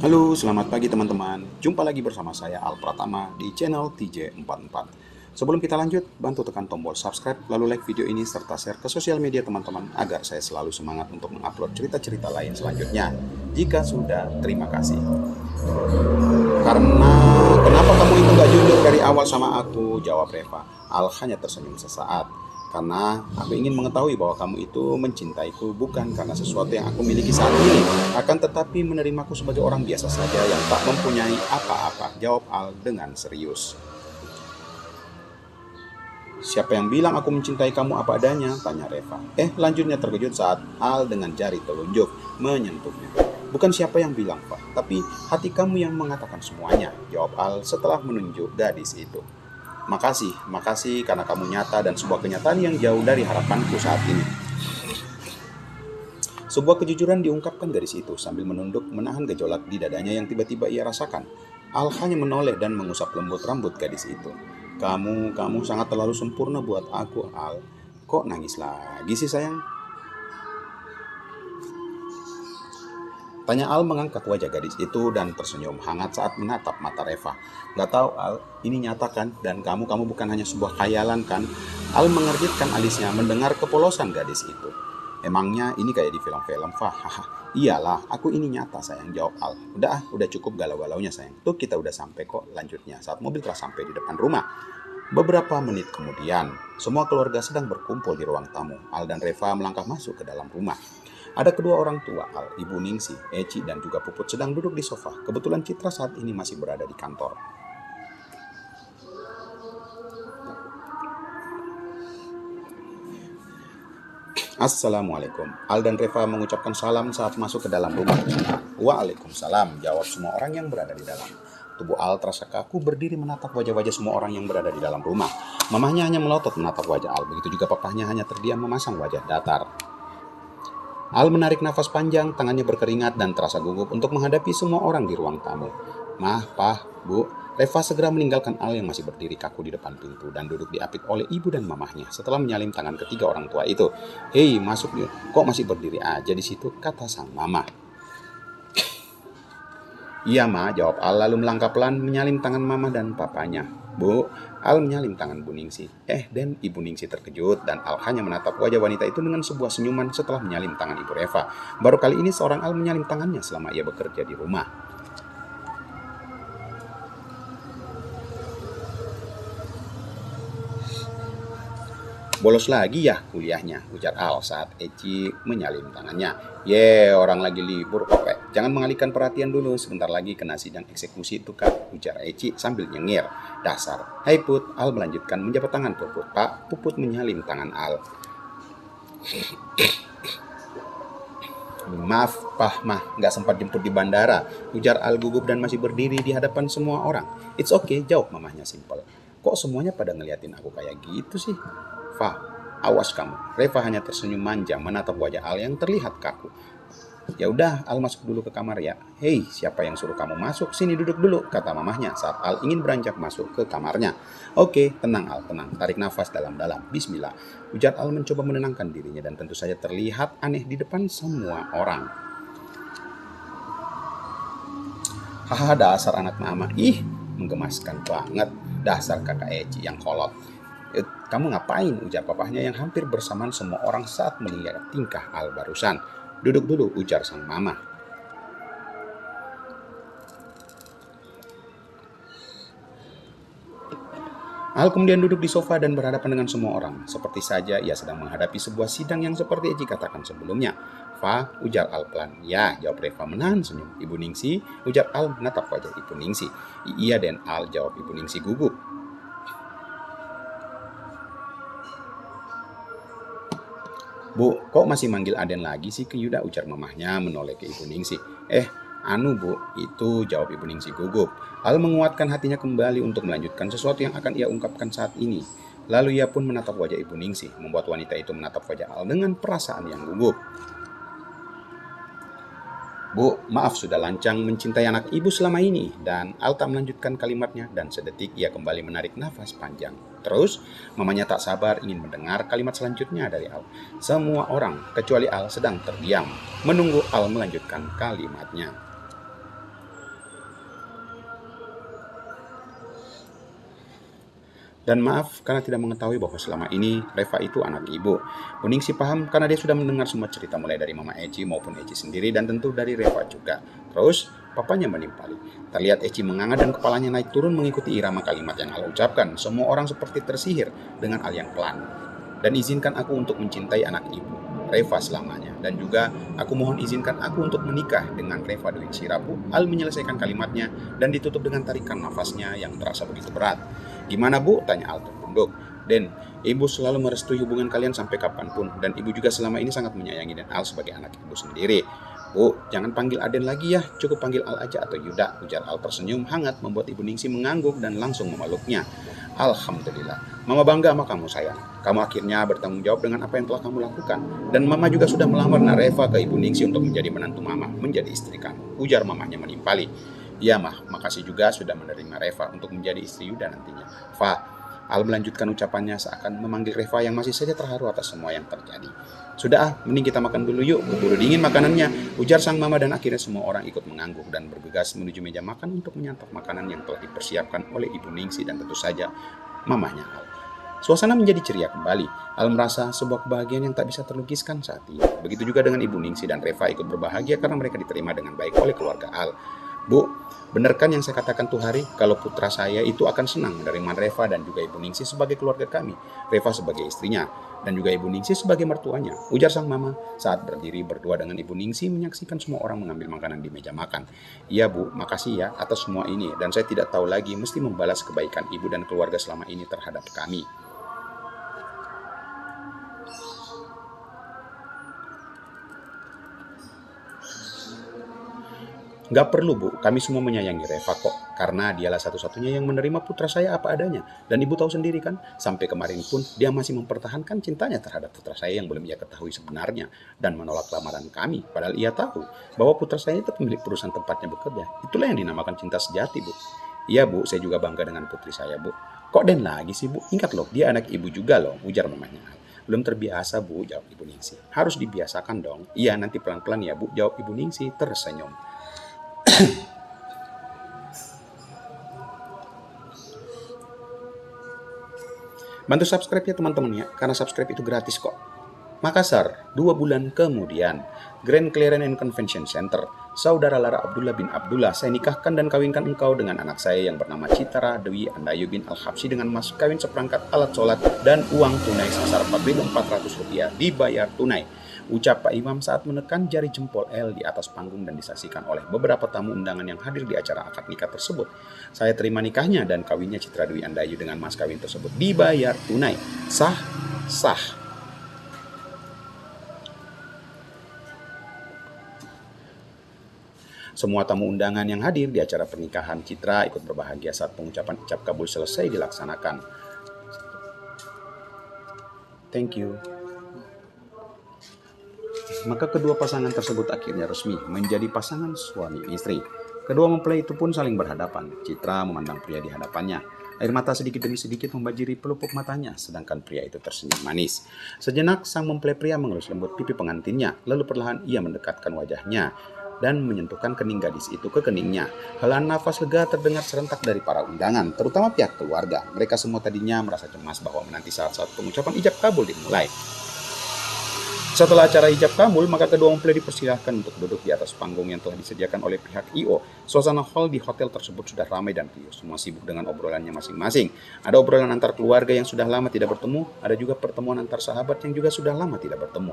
Halo, selamat pagi teman-teman. Jumpa lagi bersama saya Al Pratama di channel TJ44. Sebelum kita lanjut, bantu tekan tombol subscribe, lalu like video ini serta share ke sosial media teman-teman agar saya selalu semangat untuk mengupload cerita-cerita lain selanjutnya. Jika sudah, terima kasih. Karena kenapa kamu itu gak jujur dari awal sama aku? Jawab Reva. Al hanya tersenyum sesaat. Karena aku ingin mengetahui bahwa kamu itu mencintaiku bukan karena sesuatu yang aku miliki saat ini, akan tetapi menerimaku sebagai orang biasa saja yang tak mempunyai apa-apa. Jawab Al dengan serius. Siapa yang bilang aku mencintai kamu apa adanya? Tanya Reva. Lanjutnya terkejut saat Al dengan jari telunjuk menyentuhnya. Bukan siapa yang bilang, Pak, tapi hati kamu yang mengatakan semuanya. Jawab Al setelah menunjuk gadis itu. Makasih karena kamu nyata dan sebuah kenyataan yang jauh dari harapanku saat ini. Sebuah kejujuran diungkapkan gadis itu sambil menunduk menahan gejolak di dadanya yang tiba-tiba ia rasakan. Al hanya menoleh dan mengusap lembut rambut gadis itu. Kamu sangat terlalu sempurna buat aku, Al. Kok nangis lagi sih, sayang? Tanya Al mengangkat wajah gadis itu dan tersenyum hangat saat menatap mata Reva. Gak tahu Al, ini nyata kan? Dan kamu bukan hanya sebuah khayalan kan? Al mengerjitkan alisnya mendengar kepolosan gadis itu. Emangnya ini kayak di film-film, Fah? Iyalah, aku ini nyata, sayang, jawab Al. Udah cukup galau-galaunya, sayang. Tuh kita udah sampai kok, lanjutnya saat mobil telah sampai di depan rumah. Beberapa menit kemudian, semua keluarga sedang berkumpul di ruang tamu. Al dan Reva melangkah masuk ke dalam rumah. Ada kedua orang tua Al, Ibu Ningsi, Eci, dan juga Puput sedang duduk di sofa. Kebetulan Citra saat ini masih berada di kantor. Assalamualaikum. Al dan Reva mengucapkan salam saat masuk ke dalam rumah. Waalaikumsalam, jawab semua orang yang berada di dalam. Tubuh Al terasa kaku berdiri menatap wajah-wajah semua orang yang berada di dalam rumah. Mamahnya hanya melotot menatap wajah Al, begitu juga papahnya hanya terdiam memasang wajah datar. Al menarik nafas panjang, tangannya berkeringat dan terasa gugup untuk menghadapi semua orang di ruang tamu. Mah, Pah, Bu, Reva segera meninggalkan Al yang masih berdiri kaku di depan pintu dan duduk diapit oleh ibu dan mamahnya setelah menyalin tangan ketiga orang tua itu. Hei, masuk yuk. Kok masih berdiri aja di situ? Kata sang mama. Iya, Ma, jawab Al lalu melangkah pelan menyalin tangan mama dan papanya. Bu, Al menyalin tangan Bu Ningsi. Dan Ibu Ningsi terkejut dan Al hanya menatap wajah wanita itu dengan sebuah senyuman setelah menyalin tangan Ibu Reva. Baru kali ini seorang Al menyalin tangannya selama ia bekerja di rumah. Bolos lagi ya kuliahnya, ujar Al saat Eci menyalin tangannya. Orang lagi libur kok, Jangan mengalihkan perhatian dulu, sebentar lagi kena sidang eksekusi itu kan, ujar Eci sambil nyengir. Dasar. Hai Put, Al melanjutkan menjabat tangan Puput. Pak, Puput menyalin tangan Al. Maaf, Pah, Mah, nggak sempat jemput di bandara, ujar Al gugup dan masih berdiri di hadapan semua orang. It's okay, jawab mamahnya simpel. Kok semuanya pada ngeliatin aku kayak gitu sih? Fah, awas kamu. Reva hanya tersenyum manja menatap wajah Al yang terlihat kaku. Ya udah, Al masuk dulu ke kamar ya. Hei, siapa yang suruh kamu masuk? Sini duduk dulu, kata mamahnya saat Al ingin beranjak masuk ke kamarnya. Oke, tenang Al, tenang. Tarik nafas dalam-dalam. Bismillah. Ujar Al mencoba menenangkan dirinya dan tentu saja terlihat aneh di depan semua orang. Hahaha, dasar anak mama. Ih, menggemaskan banget. Dasar kakak Eci yang kolot. Kamu ngapain? Ujar papahnya yang hampir bersamaan semua orang saat melihat tingkah Al barusan. Duduk dulu, ujar sang mama. Al kemudian duduk di sofa dan berhadapan dengan semua orang. Seperti saja ia sedang menghadapi sebuah sidang yang seperti Eci katakan sebelumnya. Fa, ujar Al pelan. Ya, jawab Reva menahan senyum. Ibu Ningsi, ujar Al menatap wajah Ibu Ningsi. Iya dan Al, jawab Ibu Ningsi gugup. Bu, kok masih manggil Aden lagi sih ke Yuda, ujar mamahnya menoleh ke Ibu Ningsi. Bu, itu, jawab Ibu Ningsi gugup. Al menguatkan hatinya kembali untuk melanjutkan sesuatu yang akan ia ungkapkan saat ini. Lalu ia pun menatap wajah Ibu Ningsi, membuat wanita itu menatap wajah Al dengan perasaan yang gugup. Bu, maaf sudah lancang mencintai anak ibu selama ini. Dan Al tak melanjutkan kalimatnya dan sedetik ia kembali menarik nafas panjang. Terus, mamanya tak sabar ingin mendengar kalimat selanjutnya dari Al. Semua orang, kecuali Al, sedang terdiam, menunggu Al melanjutkan kalimatnya. Dan maaf karena tidak mengetahui bahwa selama ini Reva itu anak ibu. Bu Ningsih paham karena dia sudah mendengar semua cerita mulai dari Mama Eci maupun Eci sendiri dan tentu dari Reva juga. Terus papanya menimpali. Terlihat Eci menganga dan kepalanya naik turun mengikuti irama kalimat yang Al ucapkan. Semua orang seperti tersihir dengan Al yang pelan. Dan izinkan aku untuk mencintai anak ibu, Reva selamanya. Dan juga aku mohon izinkan aku untuk menikah dengan Reva Dwi Sirapu. Al menyelesaikan kalimatnya dan ditutup dengan tarikan nafasnya yang terasa begitu berat. Gimana Bu? Tanya Al tertunduk. Den, ibu selalu merestui hubungan kalian sampai kapanpun. Dan ibu juga selama ini sangat menyayangi Dan Al sebagai anak ibu sendiri. Bu, jangan panggil Aden lagi ya, cukup panggil Al aja atau Yuda, ujar Al tersenyum hangat membuat Ibu Ningsih mengangguk dan langsung memeluknya. Alhamdulillah, Mama bangga sama kamu sayang. Kamu akhirnya bertanggung jawab dengan apa yang telah kamu lakukan. Dan Mama juga sudah melamar Reva ke Ibu Ningsih untuk menjadi menantu Mama, menjadi istri kamu, ujar mamanya menimpali. Iya Mah, makasih juga sudah menerima Reva untuk menjadi istri Yuda nantinya. Fa, Al melanjutkan ucapannya seakan memanggil Reva yang masih saja terharu atas semua yang terjadi. Sudah, mending kita makan dulu yuk, keburu dingin makanannya, ujar sang mama dan akhirnya semua orang ikut mengangguk dan bergegas menuju meja makan untuk menyantap makanan yang telah dipersiapkan oleh Ibu Ningsih dan tentu saja mamanya Al. Suasana menjadi ceria kembali. Al merasa sebuah kebahagiaan yang tak bisa terlukiskan saat ini. Begitu juga dengan Ibu Ningsih dan Reva ikut berbahagia karena mereka diterima dengan baik oleh keluarga Al. Bu, benar kan yang saya katakan tuh Hari, kalau putra saya itu akan senang menerima Reva dan juga Ibu Ningsih sebagai keluarga kami, Reva sebagai istrinya, dan juga Ibu Ningsih sebagai mertuanya, ujar sang mama saat berdiri berdua dengan Ibu Ningsih menyaksikan semua orang mengambil makanan di meja makan. Iya Bu, makasih ya atas semua ini, dan saya tidak tahu lagi mesti membalas kebaikan Ibu dan keluarga selama ini terhadap kami. Gak perlu Bu, kami semua menyayangi Reva kok, karena dialah satu-satunya yang menerima putra saya apa adanya. Dan Ibu tahu sendiri kan, sampai kemarin pun dia masih mempertahankan cintanya terhadap putra saya yang belum ia ketahui sebenarnya, dan menolak lamaran kami, padahal ia tahu bahwa putra saya itu pemilik perusahaan tempatnya bekerja. Itulah yang dinamakan cinta sejati Bu. Iya Bu, saya juga bangga dengan putri saya Bu. Kok Den lagi sih Bu? Ingat loh, dia anak Ibu juga loh, ujar mamanya. Belum terbiasa Bu, jawab Ibu Ningsih. Harus dibiasakan dong. Iya, nanti pelan-pelan ya Bu, jawab Ibu Ningsih tersenyum. Bantu subscribe ya teman-teman ya, karena subscribe itu gratis kok. Makassar, 2 bulan kemudian, Grand Clearan and Convention Center. Saudara Lara Abdullah bin Abdullah, saya nikahkan dan kawinkan engkau dengan anak saya yang bernama Citra Dwi Andayu bin Al-Habsyi dengan mas kawin seperangkat alat sholat dan uang tunai sebesar Rp4.400 dibayar tunai. Ucap Pak Imam saat menekan jari jempol L di atas panggung dan disaksikan oleh beberapa tamu undangan yang hadir di acara akad nikah tersebut. Saya terima nikahnya dan kawinnya Citra Dwi Andayu dengan mas kawin tersebut dibayar tunai. Sah, sah. Semua tamu undangan yang hadir di acara pernikahan Citra ikut berbahagia saat pengucapan ijab kabul selesai dilaksanakan. Thank you. Maka kedua pasangan tersebut akhirnya resmi menjadi pasangan suami istri. Kedua mempelai itu pun saling berhadapan. Citra memandang pria di hadapannya. Air mata sedikit demi sedikit membajiri pelupuk matanya, sedangkan pria itu tersenyum manis. Sejenak sang mempelai pria mengelus lembut pipi pengantinnya, lalu perlahan ia mendekatkan wajahnya dan menyentuhkan kening gadis itu ke keningnya. Helaan nafas lega terdengar serentak dari para undangan, terutama pihak keluarga. Mereka semua tadinya merasa cemas bahwa menanti saat-saat pengucapan ijab kabul dimulai. Setelah acara ijab kabul, maka kedua mempelai dipersilahkan untuk duduk di atas panggung yang telah disediakan oleh pihak I.O. Suasana hall di hotel tersebut sudah ramai dan riuh. Semua sibuk dengan obrolannya masing-masing. Ada obrolan antar keluarga yang sudah lama tidak bertemu, ada juga pertemuan antar sahabat yang juga sudah lama tidak bertemu.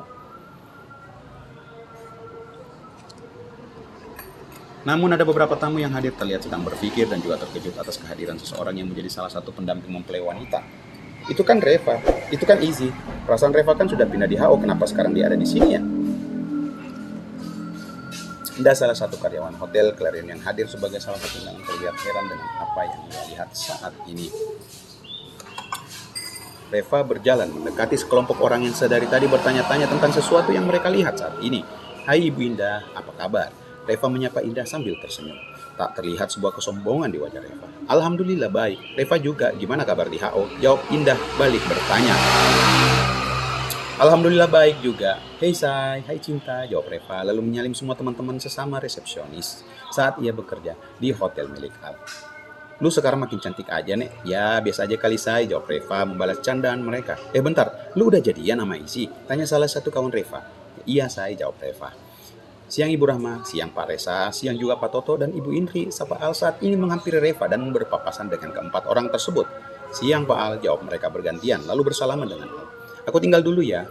Namun ada beberapa tamu yang hadir terlihat sedang berpikir dan juga terkejut atas kehadiran seseorang yang menjadi salah satu pendamping mempelai wanita. Itu kan Reva, itu kan Izzy. Perasaan Reva kan sudah pindah di HO, kenapa sekarang dia ada di sini ya? Indah, salah satu karyawan hotel Clarion yang hadir sebagai salah satu undangan, terlihat heran dengan apa yang ia lihat saat ini. Reva berjalan mendekati sekelompok orang yang sedari tadi bertanya-tanya tentang sesuatu yang mereka lihat saat ini. Hai Ibu Indah, apa kabar? Reva menyapa Indah sambil tersenyum. Tak terlihat sebuah kesombongan di wajah Reva. Alhamdulillah baik. Reva juga, gimana kabar di HO? Jawab Indah balik bertanya. Alhamdulillah baik juga. Hei Say, hai Cinta, jawab Reva lalu menyalin semua teman-teman sesama resepsionis saat ia bekerja di hotel milik Al. Lu sekarang makin cantik aja, Nek. Ya, biasa aja kali, Say, jawab Reva membalas candaan mereka. Bentar, lu udah jadian sama Isi? Tanya salah satu kawan Reva. Iya, Say, jawab Reva. Siang Ibu Rahma, siang Pak Resa, siang juga Pak Toto dan Ibu Indri. Sapa Al saat ini menghampiri Reva dan berpapasan dengan keempat orang tersebut. Siang Pak Al, jawab mereka bergantian, lalu bersalaman dengan Al. Aku tinggal dulu ya.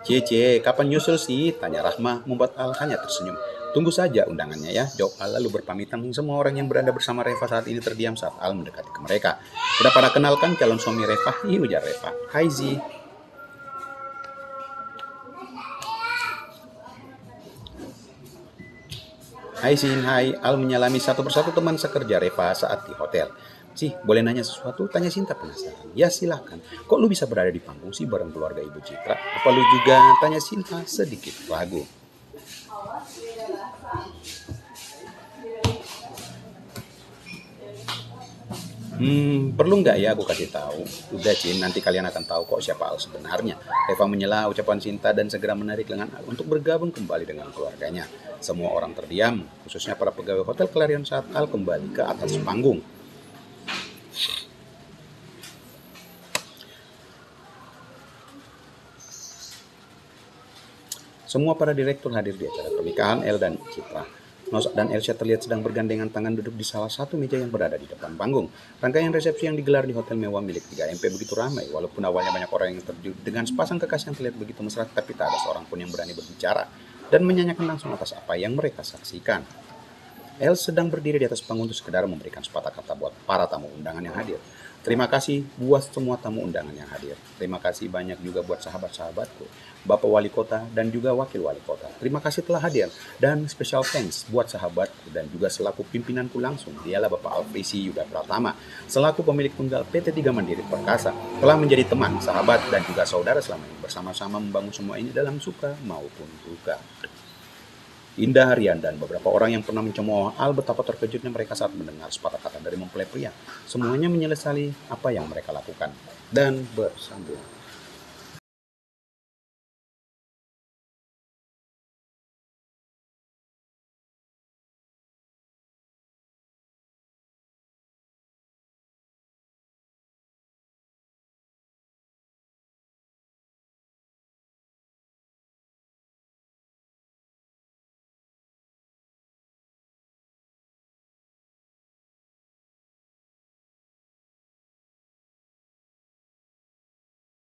Cie, kapan nyusul sih? Tanya Rahma, membuat Al hanya tersenyum. Tunggu saja undangannya ya, jawab Al lalu berpamitan. Semua orang yang berada bersama Reva saat ini terdiam saat Al mendekati ke mereka. Udah pada kenalkan calon suami Reva? Iya, ujar Reva. Hai Zi. Hai Sin, hai. Al menyalami satu persatu teman sekerja Reva saat di hotel. Sih, boleh nanya sesuatu? Tanya Sinta penasaran. Ya silahkan. Kok lu bisa berada di panggung sih bareng keluarga Ibu Citra? Apa lu juga? Tanya Sinta sedikit ragu. Perlu nggak ya aku kasih tahu? Udah Cin, nanti kalian akan tahu kok siapa Al sebenarnya. Reva menyela ucapan Sinta dan segera menarik lengan Al untuk bergabung kembali dengan keluarganya. Semua orang terdiam, khususnya para pegawai hotel Clarion saat Al kembali ke atas panggung. Semua para direktur hadir di acara pernikahan El dan Citra. Nos dan Elsa terlihat sedang bergandengan tangan duduk di salah satu meja yang berada di depan panggung. Rangkaian resepsi yang digelar di hotel mewah milik 3MP begitu ramai, walaupun awalnya banyak orang yang terkejut dengan sepasang kekasih yang terlihat begitu mesra, tapi tak ada seorang pun yang berani berbicara dan menyanyikan langsung atas apa yang mereka saksikan. El sedang berdiri di atas panggung untuk sekedar memberikan sepatah kata buat para tamu undangan yang hadir. Terima kasih buat semua tamu undangan yang hadir. Terima kasih banyak juga buat sahabat-sahabatku, Bapak Wali Kota dan juga Wakil Wali Kota. Terima kasih telah hadir. Dan special thanks buat sahabatku dan juga selaku pimpinanku langsung, dialah Bapak Alfrisi Yuda Pratama, selaku pemilik tunggal PT 3 Mandiri Perkasa, telah menjadi teman, sahabat, dan juga saudara selama ini. Bersama-sama membangun semua ini dalam suka maupun duka. Indah Harian dan beberapa orang yang pernah mencemooh Al betapa terkejutnya mereka saat mendengar sepatah kata dari mempelai pria. Semuanya menyesali apa yang mereka lakukan dan bersambung.